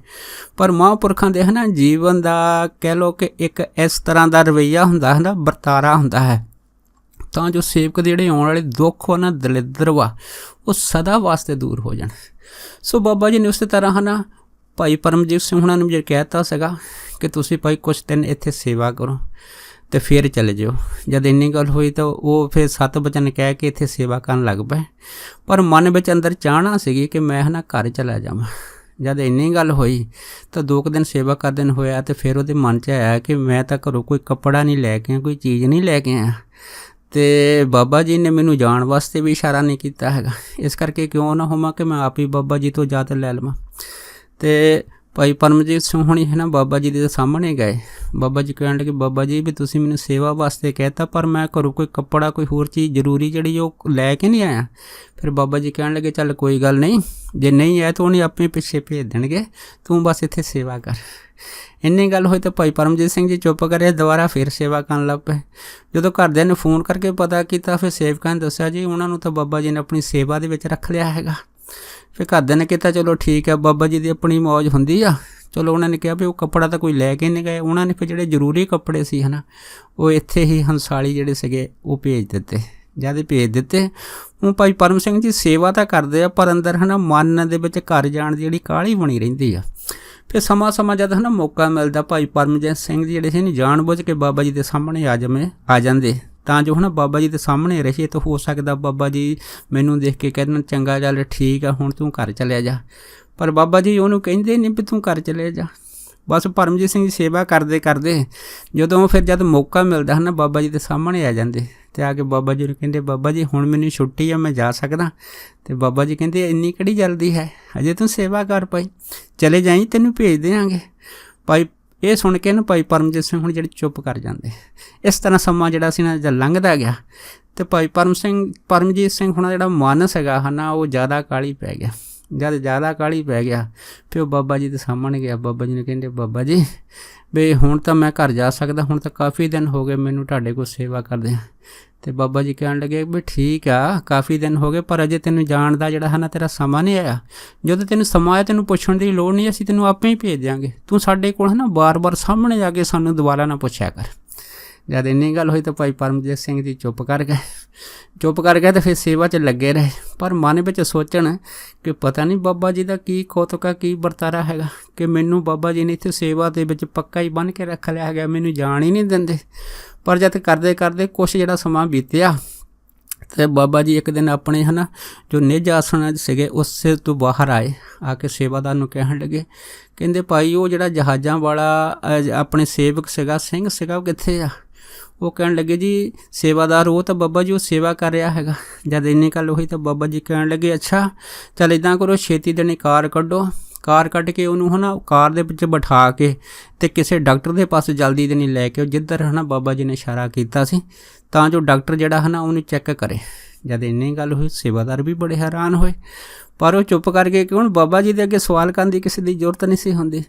ਪਰ ਮਹਾਂਪੁਰਖਾਂ ਦੇ ਹੈ ਨਾ ਜੀਵਨ ਦਾ ਕਹਿ ਲਓ ਕਿ ਇੱਕ ਇਸ ਤਰ੍ਹਾਂ ਦਾ ਰਵੱਈਆ ਹੁੰਦਾ ਹੈ ਨਾ, ਵਰਤਾਰਾ ਹੁੰਦਾ ਹੈ, ਤਾਂ ਜੋ ਸੇਵਕ ਦੇ ਜਿਹੜੇ ਆਉਣ ਵਾਲੇ ਦੁੱਖ ਵਾ ਨਾ ਦਲਿੱਦਰ ਵਾ ਉਹ ਸਦਾ ਵਾਸਤੇ ਦੂਰ ਹੋ ਜਾਣ। ਸੋ ਬਾਬਾ ਜੀ ਨੇ ਉਸੇ ਤਰ੍ਹਾਂ ਹੈ ਨਾ ਭਾਈ ਪਰਮਜੀਤ ਸਿੰਘ ਹੁਣਾਂ ਨੂੰ ਜੇ ਕਹਿ ਤਾ ਸੀਗਾ ਕਿ ਤੁਸੀਂ ਭਾਈ ਕੁਛ ਦਿਨ ਇੱਥੇ ਸੇਵਾ ਕਰੋ ਅਤੇ ਫਿਰ ਚਲੇ ਜਾਓ। ਜਦ ਇੰਨੀ ਗੱਲ ਹੋਈ ਤਾਂ ਉਹ ਫਿਰ 7 ਬਚਨ ਕਹਿ ਕੇ ਇੱਥੇ ਸੇਵਾ ਕਰਨ ਲੱਗ ਪਏ, ਪਰ ਮਨ ਵਿੱਚ ਅੰਦਰ ਚਾਹਨਾ ਸੀਗੀ ਕਿ ਮੈਂ ਹੈ ਨਾ ਘਰ ਚਲਾ ਜਾਵਾਂ। ਜਦ ਇੰਨੀ ਗੱਲ ਹੋਈ ਤਾਂ 2 ਦਿਨ ਸੇਵਾ ਕਰਦੇ ਨੂੰ ਹੋਇਆ ਅਤੇ ਫਿਰ ਉਹਦੇ ਮਨ 'ਚ ਆਇਆ ਕਿ ਮੈਂ ਤਾਂ ਘਰੋਂ ਕੋਈ ਕੱਪੜਾ ਨਹੀਂ ਲੈ ਕੇ ਆਇਆ, ਕੋਈ ਚੀਜ਼ ਨਹੀਂ ਲੈ ਕੇ ਆਇਆ, ਅਤੇ ਬਾਬਾ ਜੀ ਨੇ ਮੈਨੂੰ ਜਾਣ ਵਾਸਤੇ ਵੀ ਇਸ਼ਾਰਾ ਨਹੀਂ ਕੀਤਾ ਹੈਗਾ। ਇਸ ਕਰਕੇ ਕਿਉਂ ਨਾ ਹੋਵਾਂ ਕਿ ਮੈਂ ਆਪ ਹੀ ਬਾਬਾ ਜੀ ਤੋਂ ਇਜਾਜ਼ਤ ਲੈ ਲਵਾਂ। ਅਤੇ ਭਾਈ ਪਰਮਜੀਤ ਸਿੰਘ ਹੁਣੀ ਹੈ ਨਾ ਬਾਬਾ ਜੀ ਦੇ ਸਾਹਮਣੇ ਗਏ। ਬਾਬਾ ਜੀ ਕਹਿਣ ਲੱਗੇ ਬਾਬਾ ਜੀ ਵੀ ਤੁਸੀਂ ਮੈਨੂੰ ਸੇਵਾ ਵਾਸਤੇ ਕਹਿਤਾ, ਪਰ ਮੈਂ ਘਰੋਂ ਕੋਈ ਕੱਪੜਾ ਕੋਈ ਹੋਰ ਚੀਜ਼ ਜ਼ਰੂਰੀ ਜਿਹੜੀ ਉਹ ਲੈ ਕੇ ਨਹੀਂ ਆਇਆ। ਫਿਰ ਬਾਬਾ ਜੀ ਕਹਿਣ ਲੱਗੇ ਚੱਲ ਕੋਈ ਗੱਲ ਨਹੀਂ, ਜੇ ਨਹੀਂ ਆਇਆ ਤਾਂ ਉਹਨੇ ਆਪਣੇ ਪਿੱਛੇ ਭੇਜ ਦੇਣਗੇ, ਤੂੰ ਬਸ ਇੱਥੇ ਸੇਵਾ ਕਰ। ਇੰਨੀ ਗੱਲ ਹੋਈ ਤਾਂ ਭਾਈ ਪਰਮਜੀਤ ਸਿੰਘ ਜੀ ਚੁੱਪ ਕਰੇ, ਦੁਬਾਰਾ ਫਿਰ ਸੇਵਾ ਕਰਨ ਲੱਗ ਪਏ। ਜਦੋਂ ਘਰਦਿਆਂ ਨੇ ਫੋਨ ਕਰਕੇ ਪਤਾ ਕੀਤਾ ਫਿਰ ਸੇਵਕਾਂ ਨੇ ਦੱਸਿਆ ਜੀ ਉਹਨਾਂ ਨੂੰ ਤਾਂ ਬਾਬਾ ਜੀ ਨੇ ਆਪਣੀ ਸੇਵਾ ਦੇ ਵਿੱਚ ਰੱਖ ਲਿਆ ਹੈਗਾ। ਫਿਰ ਘਰਦਿਆਂ ਨੇ ਕੀਤਾ ਚਲੋ ਠੀਕ ਹੈ, ਬਾਬਾ ਜੀ ਦੀ ਆਪਣੀ ਮੌਜ ਹੁੰਦੀ ਆ। ਚਲੋ ਉਹਨਾਂ ਨੇ ਕਿਹਾ ਵੀ ਉਹ ਕੱਪੜਾ ਤਾਂ ਕੋਈ ਲੈ ਕੇ ਨਹੀਂ ਗਏ। ਉਹਨਾਂ ਨੇ ਫਿਰ ਜਿਹੜੇ ਜ਼ਰੂਰੀ ਕੱਪੜੇ ਸੀ ਹੈ ਨਾ ਉਹ ਇੱਥੇ ਹੀ ਹੰਸਾਲੀ ਜਿਹੜੇ ਸੀਗੇ ਉਹ ਭੇਜ ਦਿੱਤੇ। ਜਦ ਭੇਜ ਦਿੱਤੇ। ਹੁਣ ਭਾਈ ਪਰਮ ਸਿੰਘ ਜੀ ਸੇਵਾ ਤਾਂ ਕਰਦੇ ਆ, ਪਰ ਅੰਦਰ ਹੈ ਨਾ ਮਨ ਦੇ ਵਿੱਚ ਘਰ ਜਾਣ ਦੀ ਜਿਹੜੀ ਕਾਹਲੀ ਬਣੀ ਰਹਿੰਦੀ ਆ। ਫਿਰ ਸਮਾਂ ਜਦ ਹੈ ਨਾ ਮੌਕਾ ਮਿਲਦਾ, ਭਾਈ ਪਰਮਜੀਤ ਸਿੰਘ ਜੀ ਜਿਹੜੇ ਸੀ ਨਹੀਂ ਜਾਣ ਬੁੱਝ ਕੇ ਬਾਬਾ ਜੀ ਦੇ ਸਾਹਮਣੇ ਆ ਜਾਂਦੇ, ਤਾਂ ਜੋ ਹੈ ਨਾ ਬਾਬਾ ਜੀ ਦੇ ਸਾਹਮਣੇ ਰਹੇ। ਤਾਂ ਹੋ ਸਕਦਾ ਬਾਬਾ ਜੀ ਮੈਨੂੰ ਦੇਖ ਕੇ ਕਹਿਣ ਚੰਗਾ ਚੱਲ ਠੀਕ ਆ, ਹੁਣ ਤੂੰ ਘਰ ਚਲਿਆ ਜਾ। ਪਰ ਬਾਬਾ ਜੀ ਉਹਨੂੰ ਕਹਿੰਦੇ ਨਹੀਂ ਵੀ ਤੂੰ ਘਰ ਚਲੇ ਜਾ। ਬਸ ਪਰਮਜੀਤ ਸਿੰਘ ਜੀ ਸੇਵਾ ਕਰਦੇ ਜਦੋਂ ਫਿਰ ਜਦ ਮੌਕਾ ਮਿਲਦਾ ਹੈ ਨਾ ਬਾਬਾ ਜੀ ਦੇ ਸਾਹਮਣੇ ਆ ਜਾਂਦੇ, ਅਤੇ ਆ ਕੇ ਬਾਬਾ ਜੀ ਨੂੰ ਕਹਿੰਦੇ ਬਾਬਾ ਜੀ ਹੁਣ ਮੈਨੂੰ ਛੁੱਟੀ ਆ, ਮੈਂ ਜਾ ਸਕਦਾ। ਅਤੇ ਬਾਬਾ ਜੀ ਕਹਿੰਦੇ ਇੰਨੀ ਕਿਹੜੀ ਜਲਦੀ ਹੈ, ਅਜੇ ਤੂੰ ਸੇਵਾ ਕਰ ਭਾਈ, ਚਲੇ ਜਾਈਂ ਤੈਨੂੰ ਭੇਜ ਦਿਆਂਗੇ। ਭਾਈ ਇਹ ਸੁਣ ਕੇ ਨਾ ਭਾਈ ਪਰਮਜੀਤ ਸਿੰਘ ਹੁਣ ਜਿਹੜੇ ਚੁੱਪ ਕਰ ਜਾਂਦੇ। ਇਸ ਤਰ੍ਹਾਂ ਸਮਾਂ ਜਿਹੜਾ ਸੀ ਨਾ ਜਦ ਲੰਘਦਾ ਗਿਆ, ਅਤੇ ਭਾਈ ਪਰਮਜੀਤ ਸਿੰਘ ਹੁਣ ਜਿਹੜਾ ਮਨ ਸੀਗਾ ਹੈ ਨਾ ਉਹ ਜ਼ਿਆਦਾ ਕਾਹਲੀ ਪੈ ਗਿਆ। ਜਦ ਜ਼ਿਆਦਾ ਕਾਹਲੀ ਪੈ ਗਿਆ ਫਿਰ ਉਹ ਬਾਬਾ ਜੀ ਦੇ ਸਾਹਮਣੇ ਗਿਆ। ਬਾਬਾ ਜੀ ਨੇ ਕਹਿੰਦੇ ਬਾਬਾ ਜੀ ਵੀ ਹੁਣ ਤਾਂ ਮੈਂ ਘਰ ਜਾ ਸਕਦਾ, ਹੁਣ ਤਾਂ ਕਾਫੀ ਦਿਨ ਹੋ ਗਏ ਮੈਨੂੰ ਤੁਹਾਡੇ ਕੋਲ ਸੇਵਾ ਕਰਦੇ। ਅਤੇ ਬਾਬਾ ਜੀ ਕਹਿਣ ਲੱਗੇ ਵੀ ਠੀਕ ਆ, ਕਾਫੀ ਦਿਨ ਹੋ ਗਏ, ਪਰ ਅਜੇ ਤੈਨੂੰ ਜਾਣ ਦਾ ਜਿਹੜਾ ਹੈ ਨਾ ਤੇਰਾ ਸਮਾਂ ਨਹੀਂ ਆਇਆ। ਜਦੋਂ ਤੈਨੂੰ ਸਮਾਂ ਆਇਆ ਤੈਨੂੰ ਪੁੱਛਣ ਦੀ ਲੋੜ ਨਹੀਂ, ਅਸੀਂ ਤੈਨੂੰ ਆਪੇ ਹੀ ਭੇਜ ਦਿਆਂਗੇ। ਤੂੰ ਸਾਡੇ ਕੋਲ ਹੈ ਨਾ ਵਾਰ ਸਾਹਮਣੇ ਜਾ ਕੇ ਸਾਨੂੰ ਦੁਬਾਰਾ ਨਾ ਪੁੱਛਿਆ ਕਰ। ਜਦ ਇੰਨੀ ਗੱਲ ਹੋਈ ਤਾਂ ਭਾਈ ਪਰਮਜੀਤ ਸਿੰਘ ਜੀ ਚੁੱਪ ਕਰ ਗਏ ਅਤੇ ਫਿਰ ਸੇਵਾ 'ਚ ਲੱਗੇ ਰਹੇ। ਪਰ ਮਨ ਵਿੱਚ ਸੋਚਣ ਕਿ ਪਤਾ ਨਹੀਂ ਬਾਬਾ ਜੀ ਦਾ ਕੀ ਕੌਤਕ ਆ, ਕੀ ਵਰਤਾਰਾ ਹੈਗਾ ਕਿ ਮੈਨੂੰ ਬਾਬਾ ਜੀ ਨੇ ਇੱਥੇ ਸੇਵਾ ਦੇ ਵਿੱਚ ਪੱਕਾ ਹੀ ਬੰਨ੍ਹ ਕੇ ਰੱਖ ਲਿਆ ਹੈਗਾ, ਮੈਨੂੰ ਜਾਣ ਹੀ ਨਹੀਂ ਦਿੰਦੇ। ਪਰ ਜਦ ਕਰਦੇ ਕੁਛ ਜਿਹੜਾ ਸਮਾਂ ਬੀਤਿਆ ਅਤੇ ਬਾਬਾ ਜੀ ਇੱਕ ਦਿਨ ਆਪਣੇ ਹੈ ਨਾ ਜੋ ਨਿੱਜ ਆਸਣ ਸੀਗੇ ਉਸੇ ਤੋਂ ਬਾਹਰ ਆਏ, ਆ ਕੇ ਸੇਵਾਦਾਰ ਨੂੰ ਕਹਿਣ ਲੱਗੇ, ਕਹਿੰਦੇ ਭਾਈ ਉਹ ਜਿਹੜਾ ਜਹਾਜ਼ਾਂ ਵਾਲਾ ਆਪਣੇ ਸੇਵਕ ਸੀਗਾ ਸਿੰਘ ਸੀਗਾ ਉਹ ਕਿੱਥੇ ਆ? ਉਹ ਕਹਿਣ ਲੱਗੇ ਜੀ ਸੇਵਾਦਾਰ ਉਹ ਤਾਂ ਬਾਬਾ ਜੀ ਉਹ ਸੇਵਾ ਕਰ ਰਿਹਾ ਹੈਗਾ। ਜਦ ਇੰਨੀ ਗੱਲ ਹੋਈ ਤਾਂ ਬਾਬਾ ਜੀ ਕਹਿਣ ਲੱਗੇ ਅੱਛਾ ਚੱਲ ਇੱਦਾਂ ਕਰੋ, ਛੇਤੀ ਦੇਣੀ ਕਾਰ ਕੱਢ ਕੇ ਉਹਨੂੰ ਹੈ ਨਾ ਕਾਰ ਦੇ ਵਿੱਚ ਬਿਠਾ ਕੇ ਅਤੇ ਕਿਸੇ ਡਾਕਟਰ ਦੇ ਪਾਸੇ ਜਲਦੀ ਦੇਣੀ ਲੈ ਕੇ ਜਿੱਧਰ ਹੈ ਨਾ ਬਾਬਾ ਜੀ ਨੇ ਇਸ਼ਾਰਾ ਕੀਤਾ ਸੀ, ਤਾਂ ਜੋ ਡਾਕਟਰ ਜਿਹੜਾ ਹੈ ਨਾ ਉਹਨੂੰ ਚੈੱਕ ਕਰੇ। ਜਦ ਇੰਨੀ ਗੱਲ ਹੋਈ ਸੇਵਾਦਾਰ ਵੀ ਬੜੇ ਹੈਰਾਨ ਹੋਏ, ਪਰ ਉਹ ਚੁੱਪ ਕਰ ਗਏ ਕਿ ਹੁਣ ਬਾਬਾ ਜੀ ਦੇ ਅੱਗੇ ਸਵਾਲ ਕਰਨ ਦੀ ਕਿਸੇ ਦੀ ਜ਼ਰੂਰਤ ਨਹੀਂ ਸੀ ਹੁੰਦੀ।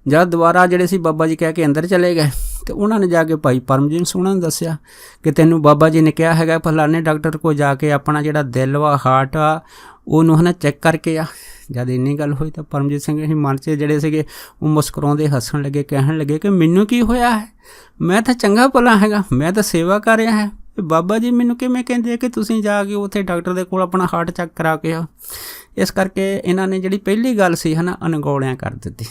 ਜਦ ਦੁਬਾਰਾ ਜਿਹੜੇ ਸੀ ਬਾਬਾ ਜੀ ਕਹਿ ਕੇ ਅੰਦਰ ਚਲੇ ਗਏ ਅਤੇ ਉਹਨਾਂ ਨੇ ਜਾ ਕੇ ਭਾਈ ਪਰਮਜੀਤ ਸਿੰਘ ਨੂੰ ਦੱਸਿਆ ਕਿ ਤੈਨੂੰ ਬਾਬਾ ਜੀ ਨੇ ਕਿਹਾ ਹੈਗਾ ਫਲਾਣੇ ਡਾਕਟਰ ਕੋਲ ਜਾ ਕੇ ਆਪਣਾ ਜਿਹੜਾ ਦਿਲ ਵਾ ਹਾਰਟ ਆ ਉਹਨੂੰ ਹੈ ਨਾ ਚੈੱਕ ਕਰਕੇ ਆ। ਜਦ ਇੰਨੀ ਗੱਲ ਹੋਈ ਤਾਂ ਪਰਮਜੀਤ ਸਿੰਘ ਹੀ ਮਨ 'ਚ ਜਿਹੜੇ ਸੀਗੇ ਉਹ ਮੁਸਕਰਾਉਂਦੇ ਹੱਸਣ ਲੱਗੇ, ਕਹਿਣ ਲੱਗੇ ਕਿ ਮੈਨੂੰ ਕੀ ਹੋਇਆ ਹੈ, ਮੈਂ ਤਾਂ ਚੰਗਾ ਭਲਾ ਹੈਗਾ, ਮੈਂ ਤਾਂ ਸੇਵਾ ਕਰ ਰਿਹਾ ਹੈ। ਬਾਬਾ ਜੀ ਮੈਨੂੰ ਕਿਵੇਂ ਕਹਿੰਦੇ ਕਿ ਤੁਸੀਂ ਜਾ ਕੇ ਉੱਥੇ ਡਾਕਟਰ ਦੇ ਕੋਲ ਆਪਣਾ ਹਾਰਟ ਚੈੱਕ ਕਰਾ ਕੇ ਆਓ। ਇਸ ਕਰਕੇ ਇਹਨਾਂ ਨੇ ਜਿਹੜੀ ਪਹਿਲੀ ਗੱਲ ਸੀ ਹੈ ਨਾ ਅਣਗੌਲਿਆਂ ਕਰ ਦਿੱਤੀ।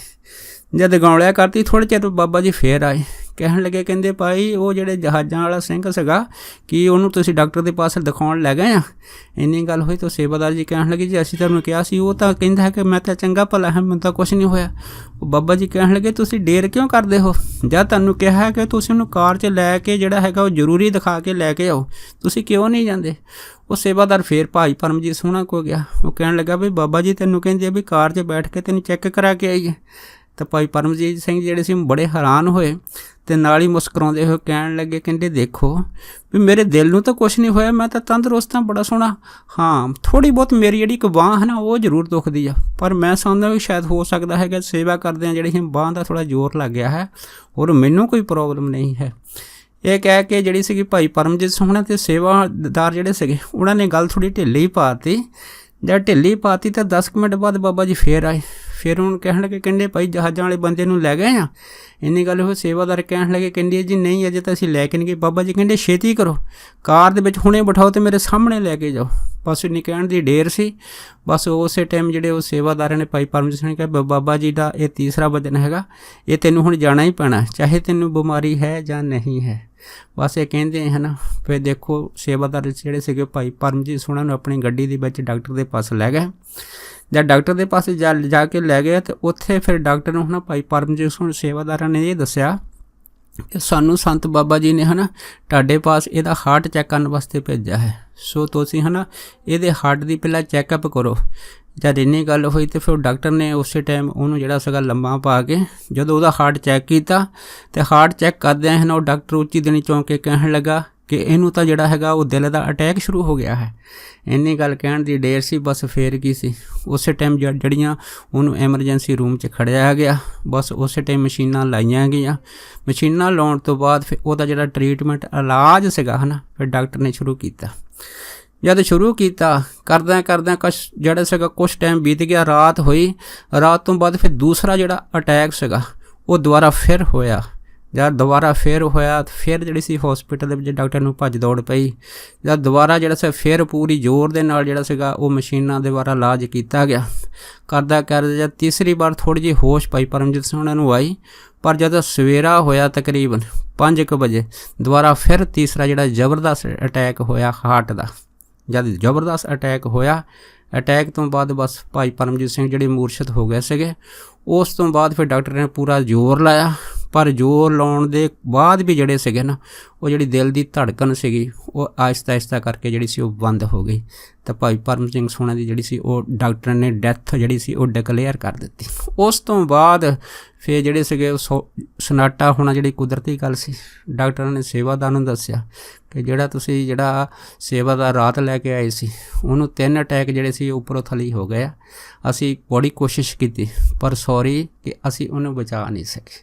ਜਦ ਗੌਲਿਆਂ ਕਰਤੀ ਥੋੜ੍ਹੇ ਚਿਰ ਬਾਬਾ ਜੀ ਫੇਰ ਆਏ, ਕਹਿਣ ਲੱਗੇ ਕਹਿੰਦੇ ਭਾਈ ਉਹ ਜਿਹੜੇ ਜਹਾਜ਼ਾਂ ਵਾਲਾ ਸਿੰਘ ਸੀਗਾ ਕੀ ਉਹਨੂੰ ਤੁਸੀਂ ਡਾਕਟਰ ਦੇ ਪਾਸ ਦਿਖਾਉਣ ਲੈ ਗਏ ਆ? ਇੰਨੀ ਗੱਲ ਹੋਈ ਤਾਂ ਸੇਵਾਦਾਰ ਜੀ ਕਹਿਣ ਲੱਗੇ ਜੀ ਅਸੀਂ ਤੁਹਾਨੂੰ ਕਿਹਾ ਸੀ, ਉਹ ਤਾਂ ਕਹਿੰਦਾ ਹੈ ਕਿ ਮੈਂ ਤਾਂ ਚੰਗਾ ਭਲਾ ਹੈ, ਮੈਨੂੰ ਤਾਂ ਕੁਛ ਨਹੀਂ ਹੋਇਆ। ਉਹ ਬਾਬਾ ਜੀ ਕਹਿਣ ਲੱਗੇ ਤੁਸੀਂ ਦੇਰ ਕਿਉਂ ਕਰਦੇ ਹੋ? ਜਦ ਤੁਹਾਨੂੰ ਕਿਹਾ ਕਿ ਤੁਸੀਂ ਉਹਨੂੰ ਕਾਰ 'ਚ ਲੈ ਕੇ ਜਿਹੜਾ ਹੈਗਾ ਉਹ ਜ਼ਰੂਰੀ ਦਿਖਾ ਕੇ ਲੈ ਕੇ ਆਓ, ਤੁਸੀਂ ਕਿਉਂ ਨਹੀਂ ਜਾਂਦੇ? ਉਹ ਸੇਵਾਦਾਰ ਫੇਰ ਭਾਈ ਪਰਮਜੀਤ ਸਿੰਘ ਕੋਲ ਗਿਆ। ਉਹ ਕਹਿਣ ਲੱਗਾ ਵੀ ਬਾਬਾ ਜੀ ਤੈਨੂੰ ਕਹਿੰਦੇ ਆ ਵੀ ਕਾਰ 'ਚ ਬੈਠ ਕੇ ਤੈਨੂੰ ਚੈੱਕ ਕਰਾ ਕੇ ਆਈਏ। ਤਾਂ ਭਾਈ ਪਰਮਜੀਤ ਸਿੰਘ ਜਿਹੜੇ ਸੀ ਬੜੇ ਹੈਰਾਨ ਹੋਏ ਅਤੇ ਨਾਲ ਹੀ ਮੁਸਕਰਾਉਂਦੇ ਹੋਏ ਕਹਿਣ ਲੱਗੇ, ਕਹਿੰਦੇ ਦੇਖੋ ਵੀ ਮੇਰੇ ਦਿਲ ਨੂੰ ਤਾਂ ਕੁਛ ਨਹੀਂ ਹੋਇਆ, ਮੈਂ ਤਾਂ ਤੰਦਰੁਸਤ ਹਾਂ, ਬੜਾ ਸੋਹਣਾ। ਹਾਂ ਥੋੜ੍ਹੀ ਬਹੁਤ ਮੇਰੀ ਜਿਹੜੀ ਇੱਕ ਬਾਂਹ ਹੈ ਨਾ ਉਹ ਜ਼ਰੂਰ ਦੁਖਦੀ ਆ, ਪਰ ਮੈਂ ਸਮਝਦਾ ਵੀ ਸ਼ਾਇਦ ਹੋ ਸਕਦਾ ਹੈਗਾ ਸੇਵਾ ਕਰਦੇ ਹਾਂ ਜਿਹੜੀ ਬਾਂਹ ਦਾ ਥੋੜ੍ਹਾ ਜ਼ੋਰ ਲੱਗ ਗਿਆ ਹੈ, ਹੋਰ ਮੈਨੂੰ ਕੋਈ ਪ੍ਰੋਬਲਮ ਨਹੀਂ ਹੈ। ਇਹ ਕਹਿ ਕੇ ਜਿਹੜੀ ਸੀਗੀ ਭਾਈ ਪਰਮਜੀਤ ਸਿੰਘ ਅਤੇ ਸੇਵਾਦਾਰ ਜਿਹੜੇ ਸੀਗੇ ਉਹਨਾਂ ਨੇ ਗੱਲ ਥੋੜ੍ਹੀ ਢਿੱਲੀ ਪਾਤੀ। ਜਦ ਢਿੱਲੀ ਪਾਤੀ ਤਾਂ 10 ਮਿੰਟ ਬਾਅਦ ਬਾਬਾ ਜੀ ਫੇਰ ਆਏ। ਫਿਰ ਹੁਣ ਕਹਿਣ ਲੱਗੇ ਕਹਿੰਦੇ ਭਾਈ ਜਹਾਜ਼ਾਂ ਵਾਲੇ ਬੰਦੇ ਨੂੰ ਲੈ ਗਏ ਆ? ਇੰਨੀ ਗੱਲ ਹੋਈ ਸੇਵਾਦਾਰ ਕਹਿਣ ਲੱਗੇ ਕਹਿੰਦੇ ਜੀ ਨਹੀਂ ਅਜੇ ਤਾਂ ਅਸੀਂ ਲੈ ਕੇ ਨਹੀਂ ਗਏ। ਬਾਬਾ ਜੀ ਕਹਿੰਦੇ ਛੇਤੀ ਕਰੋ, ਕਾਰ ਦੇ ਵਿੱਚ ਹੁਣੇ ਬਿਠਾਓ ਅਤੇ ਮੇਰੇ ਸਾਹਮਣੇ ਲੈ ਕੇ ਜਾਓ। ਬਸ ਇੰਨੀ ਕਹਿਣ ਦੀ ਢੇਰ ਸੀ। ਬਸ ਉਸੇ ਟਾਈਮ ਜਿਹੜੇ ਉਹ ਸੇਵਾਦਾਰਾਂ ਨੇ ਭਾਈ ਪਰਮਜੀਤ ਸਿੰਘ ਨੇ ਕਿਹਾ ਬਾਬਾ ਜੀ ਦਾ ਇਹ ਤੀਸਰਾ ਵਚਨ ਹੈਗਾ, ਇਹ ਤੈਨੂੰ ਹੁਣ ਜਾਣਾ ਹੀ ਪੈਣਾ, ਚਾਹੇ ਤੈਨੂੰ ਬਿਮਾਰੀ ਹੈ ਜਾਂ ਨਹੀਂ ਹੈ। ਬਸ ਇਹ ਕਹਿੰਦੇ ਹੈ ਨਾ। ਫਿਰ ਦੇਖੋ ਸੇਵਾਦਾਰ ਜਿਹੜੇ ਸੀਗੇ ਭਾਈ ਪਰਮਜੀਤ ਸਿੰਘ ਨੂੰ ਆਪਣੀ ਗੱਡੀ ਦੇ ਵਿੱਚ ਡਾਕਟਰ ਦੇ ਪਾਸ ਲੈ ਗਏ। ਜਦ ਡਾਕਟਰ ਦੇ ਪਾਸੇ ਜਾ ਕੇ ਲੈ ਗਏ ਅਤੇ ਉੱਥੇ ਫਿਰ ਡਾਕਟਰ ਨੂੰ ਹੈ ਨਾ ਭਾਈ ਪਰਮਜੀਤ ਸਿੰਘ ਸੇਵਾਦਾਰਾਂ ਨੇ ਇਹ ਦੱਸਿਆ ਕਿ ਸਾਨੂੰ ਸੰਤ ਬਾਬਾ ਜੀ ਨੇ ਹੈ ਨਾ ਤੁਹਾਡੇ ਪਾਸ ਇਹਦਾ ਹਾਰਟ ਚੈੱਕ ਕਰਨ ਵਾਸਤੇ ਭੇਜਿਆ ਹੈ, ਸੋ ਤੁਸੀਂ ਹੈ ਨਾ ਇਹਦੇ ਹਾਰਟ ਦੀ ਪਹਿਲਾਂ ਚੈੱਕਅਪ ਕਰੋ। ਜਦ ਇੰਨੀ ਗੱਲ ਹੋਈ ਅਤੇ ਫਿਰ ਡਾਕਟਰ ਨੇ ਉਸੇ ਟਾਈਮ ਉਹਨੂੰ ਜਿਹੜਾ ਸੀਗਾ ਲੰਮਾ ਪਾ ਕੇ ਜਦੋਂ ਉਹਦਾ ਹਾਰਟ ਚੈੱਕ ਕੀਤਾ ਅਤੇ ਹਾਰਟ ਚੈੱਕ ਕਰਦਿਆਂ ਹੈ ਨਾ ਉਹ ਡਾਕਟਰ ਉੱਚੀ ਦੇਣੀ ਚੌਂਕ ਕੇ ਕਹਿਣ ਲੱਗਾ ਕਿ ਇਹਨੂੰ ਤਾਂ ਜਿਹੜਾ ਹੈਗਾ ਉਹ ਦਿਲ ਦਾ ਅਟੈਕ ਸ਼ੁਰੂ ਹੋ ਗਿਆ ਹੈ। ਇੰਨੀ ਗੱਲ ਕਹਿਣ ਦੀ ਢੇਰ ਸੀ। ਬਸ ਫੇਰ ਕੀ ਸੀ, ਉਸੇ ਟਾਈਮ ਜਿਹੜੀਆਂ ਉਹਨੂੰ ਐਮਰਜੈਂਸੀ ਰੂਮ 'ਚ ਖੜਿਆ ਗਿਆ। ਬਸ ਉਸੇ ਟਾਈਮ ਮਸ਼ੀਨਾਂ ਲਾਈਆਂ ਗਈਆਂ। ਮਸ਼ੀਨਾਂ ਲਾਉਣ ਤੋਂ ਬਾਅਦ ਫਿਰ ਉਹਦਾ ਜਿਹੜਾ ਟਰੀਟਮੈਂਟ ਇਲਾਜ ਸੀਗਾ ਹੈ ਨਾ ਫਿਰ ਡਾਕਟਰ ਨੇ ਸ਼ੁਰੂ ਕੀਤਾ। ਜਦ ਸ਼ੁਰੂ ਕੀਤਾ ਕਰਦਿਆਂ ਜਿਹੜਾ ਸੀਗਾ ਕੁਛ ਟਾਈਮ ਬੀਤ ਗਿਆ, ਰਾਤ ਹੋਈ। ਰਾਤ ਤੋਂ ਬਾਅਦ ਫਿਰ ਦੂਸਰਾ ਜਿਹੜਾ ਅਟੈਕ ਸੀਗਾ ਉਹ ਦੁਬਾਰਾ ਫਿਰ ਹੋਇਆ। जद दोबारा फिर होया फिर जिहड़ी सी हॉस्पिटल दे विच डॉक्टर नूं भज दौड़ पई। जद दोबारा जिहड़ा सी फिर पूरी जोर दे नाल जिहड़ा सीगा वो मशीनां दे द्वारा इलाज कीता गया। करदा जद तीसरी बार थोड़ी जी होश पाई परमजीत सिंह हुणां नूं आई, पर जद सवेरा होया तकरीबन 5 बजे दोबारा फिर तीसरा जिहड़ा जबरदस्त अटैक होया हार्ट दा। जद जबरदस्त अटैक होया, अटैक तो बाद बस भाई परमजीत सिंह जिहड़े मूर्छित हो गए सीगे। उस तो बाद फिर डॉक्टर ने पूरा जोर लाया, पर जोर लाउण दे बाद भी जिहड़े सीगे ना वो जिहड़ी दिल दी धड़कन सीगी वो आहिस्ता आहिस्ता करके जिहड़ी सी वो बंद हो गई। तो भाई परम सिंह सोना दी जिहड़ी सी वो डॉक्टर ने डैथ जिहड़ी सी वो डिकलेयर कर दित्ती। उस तो बाद फिर जिहड़े सीगे सनाटा होना जिहड़ी कुदरती गल सी। डॉक्टर ने सेवादार नूं दस्सिया कि जिहड़ा तुसीं जिहड़ा सेवादार रात लैके आए सी उहनूं 3 अटैक जिहड़े सी उपरों थली हो गए। असीं बड़ी कोशिश कीती पर सॉरी कि असीं उहनूं बचा नहीं सके।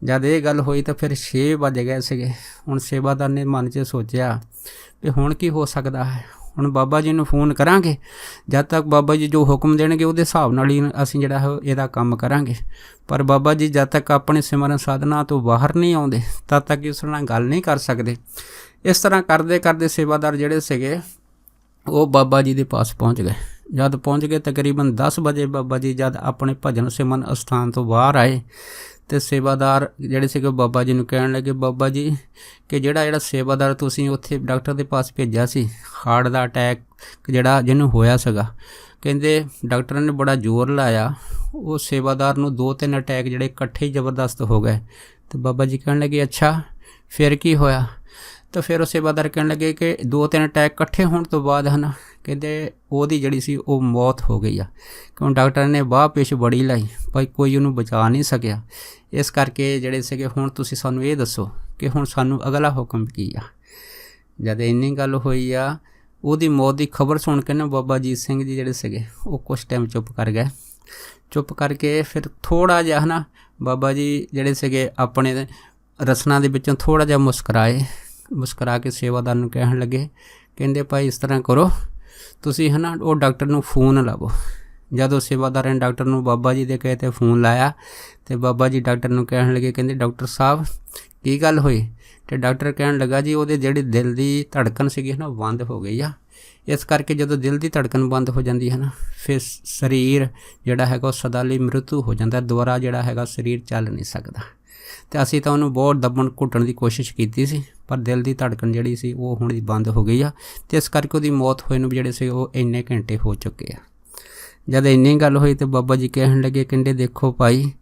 जद ये गल होई तो फिर 6 बज गए सीगे। हुण सेवादार ने मन च सोचिया कि हुण की हो सकदा है, हुण बाबा जी नूं फोन करांगे, जद तक बाबा जी जो हुक्म देणगे उहदे हिसाब नाल ही असीं जिहड़ा है इहदा काम करांगे। पर बाबा जी जद तक अपने सिमरन साधना तो बाहर नहीं आउंदे तद तक इस नाल गल नहीं कर सकदे। इस तरह करदे करदे सेवादार जिहड़े सीगे वो बाबा जी दे पास पहुँच गए। जद पहुँच गए तकरीबन 10 बजे बाबा जी जद अपने भजन सिमरन अस्थान तो बाहर आए तो सेवादार जिहड़े सीगे बाबा जी नूं कहण लगे, बाबा जी कि जिहड़ा सेवादार तुसीं उत्थे डॉक्टर दे पास भेजिया सी हार्ट दा अटैक जिहड़ा जिहनूं होया सीगा, कहंदे डॉक्टर ने बड़ा जोर लाया, वो सेवादार नूं 2-3 अटैक जिहड़े इकट्ठे ही जबरदस्त हो गए। तो बाबा जी कहण लगे अच्छा फिर की होया? तो फिर सेवादार कहण लगे कि 2-3 अटैक इकट्ठे होने तो बाद है ना कहते ਉਹਦੀ ਜਿਹੜੀ ਸੀ ਉਹ मौत हो गई आ, क्यों डॉक्टर ने बाह पेश बड़ी लाई भाई कोई ਉਹਨੂੰ बचा नहीं सकिया। इस करके ਜਿਹੜੇ ਸੀਗੇ ਹੁਣ ਤੁਸੀਂ ਸਾਨੂੰ ਇਹ ਦੱਸੋ कि ਹੁਣ ਸਾਨੂੰ अगला हुक्म की आ। जद इन्नी गल होई आ ਉਹਦੀ मौत की खबर सुन के ना बाबा अजीत सिंह जी ਜਿਹੜੇ ਸੀਗੇ ਉਹ कुछ टाइम चुप कर गए। चुप करके फिर थोड़ा जिहा ना बाबा जी ਜਿਹੜੇ ਸੀਗੇ अपने रसना ਦੇ ਵਿੱਚੋਂ थोड़ा जिहा मुस्कराए। मुस्करा के सेवादार नूं कहण लगे, कहंदे भाई इस तरह करो तुसी है ना वो डॉक्टर नूं फोन लावो। जदों सेवादार ने डॉक्टर नूं बाबा जी दे कहे ते फोन लाया तो बाबा जी डॉक्टर नूं कहण लगे, कहंदे डॉक्टर साहब की गल होई? तो डॉक्टर कहण लगा जी ਉਹਦੇ ਜਿਹੜੀ दिल की धड़कन सीगी ना बंद हो गई आ। इस करके जो दिल की धड़कन बंद हो जाती है ना फिर शरीर जिहड़ा हैगा सदा लई मृत्यु हो जाता, दोबारा जिहड़ा हैगा शरीर चल नहीं सकता। तो असीं तो उन्होंने बहुत दबण घुटण की कोशिश की सी पर दिल की धड़कन जिहड़ी सी वो हुण बंद हो गई आ। तो इस करके उसकी मौत होए नूं जिहड़े सी वो इन्ने घंटे हो चुके आ। जद इन्नी गल होई तो बाबा जी कहण लगे, कहंदे देखो भाई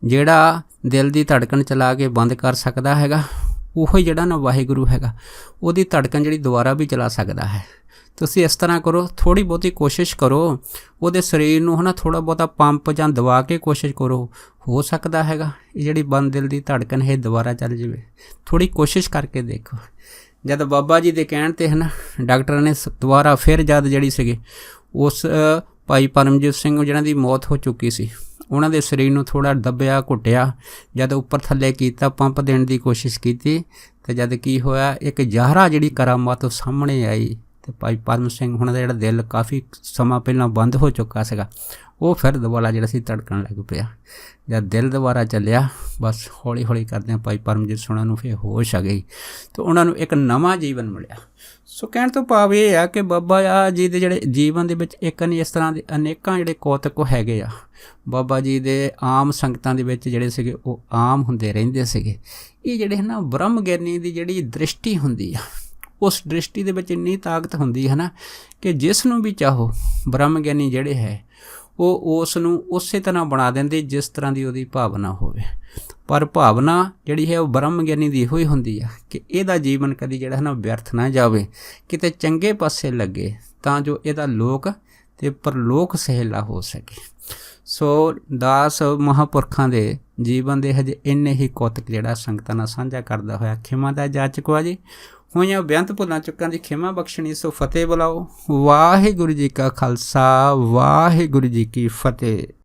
जिहड़ा दिल की धड़कन चला के बंद कर सकदा हैगा उही जिहड़ा ना वाहिगुरू हैगा उहदी धड़कन जिहड़ी दोबारा भी चला सकदा है। तुसीं इस तरह करो थोड़ी बहुती कोशिश करो उहदे शरीर नूं है ना थोड़ा बहुता पंप जां दबा के कोशिश करो, हो सकता हैगा ये जिहड़ी बंद दिल की धड़कन है दोबारा चल जाए, थोड़ी कोशिश करके देखो। जद बाबा जी दे कहण ते है ना डॉक्टर ने दोबारा फिर जद जिहड़ी सीगी उस भाई परमजीत सिंह जिन्हां दी मौत हो चुकी सी उन्हां दे शरीर नूं थोड़ा दबिया घुटिया, जद उपर थल्ले कीता पंप देण दी कोशिश कीती ते जद की होया एक ज़ाहरा जिहड़ी करामात सामने आई। तो भाई परम सिंह हुणां दा जिहड़ा दिल काफ़ी समा पहलां बंद हो चुका सीगा वो फिर दोबारा जिहड़ा सी धड़कण लग पिया। जद दिल दोबारा चलिया बस हौली हौली करदे भाई परमजीत सिंह नूं फिर होश आ गई तो उन्हां नूं एक नवां जीवन मिलिया। सो कहण तो भाव ये आ कि बाबा जी दे जिहड़े जीवन दे विच एक नहीं इस तरह दे अनेकां जिहड़े कौतक हैगे आ। बाबा जी दे आम संगतां दे विच जिहड़े सीगे वो आम हुंदे रहिंदे सीगे। ये जिहड़े ना ब्रह्म ज्ञानी दी जिहड़ी दृष्टि हुंदी आ उस दृष्टि दे विच इन्नी ताकत हुंदी है ना कि जिस नूं भी चाहो ब्रह्म ज्ञानी जिहड़े है वो उस नूं उसे तरह बना देंदे जिस तरह की उहदी भावना होवे। पर भावना जिहड़ी है वो ब्रह्म ज्ञानी दी इहो ही हुंदी आ कि इहदा जीवन कदी जिहड़ा है ना व्यर्थ ना जावे, किते चंगे पासे लगे तां जो इहदा लोक ते परलोक सहेला हो सके। सो दास महापुरखां दे जीवन दे हजे इन्ने ही कौतक जिहड़ा संगतां नाल साझा करदा होया खिमा दा जाचक आ जी। होइयां बेअंत भुलां चुकां दी खिमा बख्शणी। सो फतेह बुलाओ। वाहिगुरू जी का खालसा वाहिगुरू जी की फतेह।